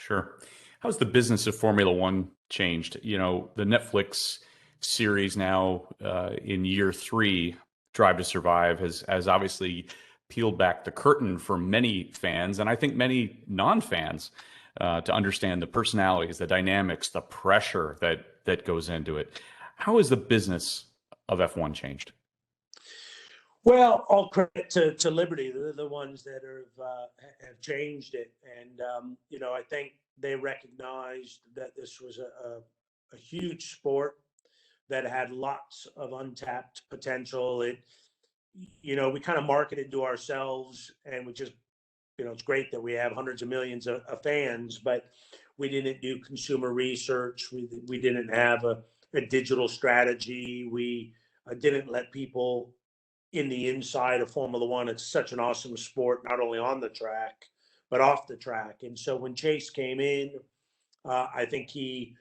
Sure. How's the business of Formula One changed? You know, the Netflix series now in year three, Drive to Survive, has obviously peeled back the curtain for many fans, and I think many non-fans, to understand the personalities, the dynamics, the pressure that goes into it. How has the business of F1 changed? Well, all credit to Liberty. They're the ones that have changed it, and I think they recognized that this was a huge sport that had lots of untapped potential. We kind of marketed to ourselves, and we just, it's great that we have hundreds of millions of fans, but we didn't do consumer research. We didn't have a digital strategy. We didn't let people in the inside of Formula One. It's such an awesome sport, not only on the track, but off the track. And so when Chase came in, I think he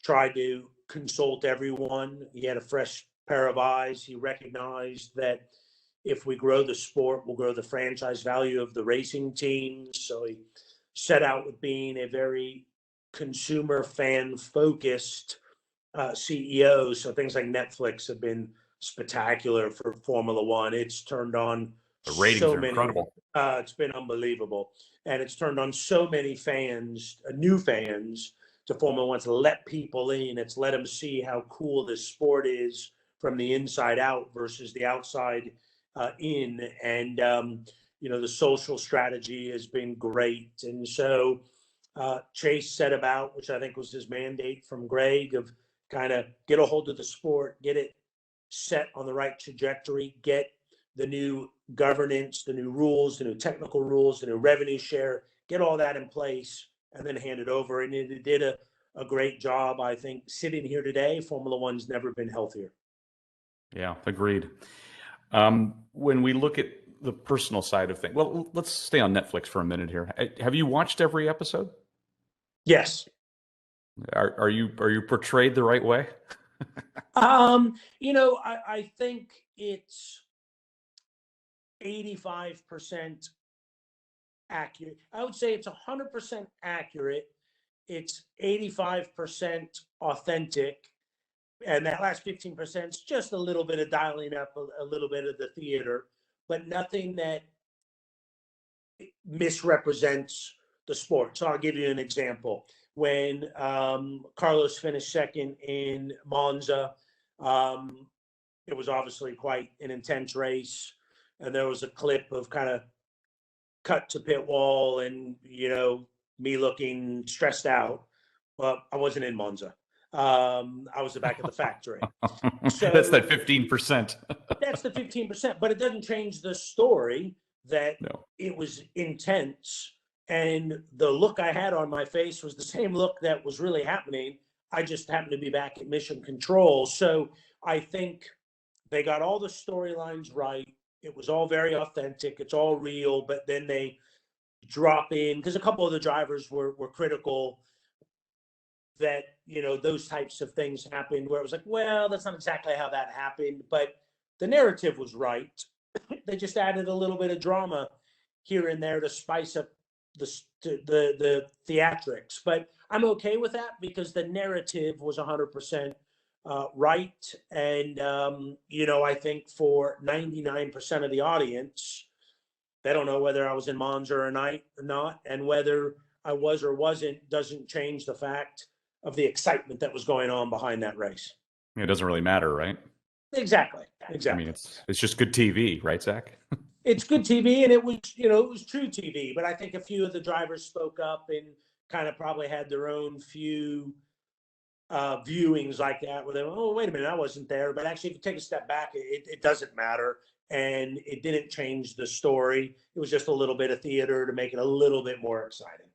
tried to consult everyone. He had a fresh pair of eyes. He recognized that if we grow the sport, we'll grow the franchise value of the racing teams. So he set out with being a very consumer fan focused CEO. So things like Netflix have been spectacular for Formula One. It's turned on The ratings so are many. incredible. It's been unbelievable, and it's turned on so many fans, new fans, to Formula One, to let people in. It's let them see how cool this sport is from the inside out versus the outside in. And the social strategy has been great. And so Chase set about, which I think was his mandate from Greg, of kind of get a hold of the sport, get it set on the right trajectory, get the new governance, the new rules, the new technical rules, the new revenue share, get all that in place, and then hand it over. And it did a great job. I think sitting here today, Formula One's never been healthier. Yeah, agreed. When we look at the personal side of things, well, let's stay on Netflix for a minute here. Have you watched every episode? Yes. Are you portrayed the right way? I think it's 85% accurate. I would say it's 100% accurate. It's 85% authentic. And that last 15% is just a little bit of dialing up a little bit of the theater, but nothing that misrepresents the sport. So I'll give you an example. When Carlos finished second in Monza, it was obviously quite an intense race. And there was a clip of kind of cut to pit wall and, me looking stressed out. Well, I wasn't in Monza. I was back at the factory. So that's that 15%. That's the 15%, but it doesn't change the story that No. It was intense. And the look I had on my face was the same look that was really happening. I just happened to be back at mission control. So I think they got all the storylines right. It was all very authentic. It's all real, but then they drop in, because a couple of the drivers were critical that, those types of things happened, where it was like, well, that's not exactly how that happened, but the narrative was right. They just added a little bit of drama here and there to spice up the theatrics. But I'm okay with that because the narrative was 100% right. And, I think for 99% of the audience, they don't know whether I was in Monza or not, and whether I was or wasn't doesn't change the fact of the excitement that was going on behind that race. It doesn't really matter, right? Exactly. I mean, it's just good TV, right, Zach? It's good TV, and it was true TV. But I think a few of the drivers spoke up and kind of probably had their own few viewings like that, where they were, oh, wait a minute, I wasn't there. But actually, if you take a step back, it doesn't matter. And it didn't change the story. It was just a little bit of theater to make it a little bit more exciting.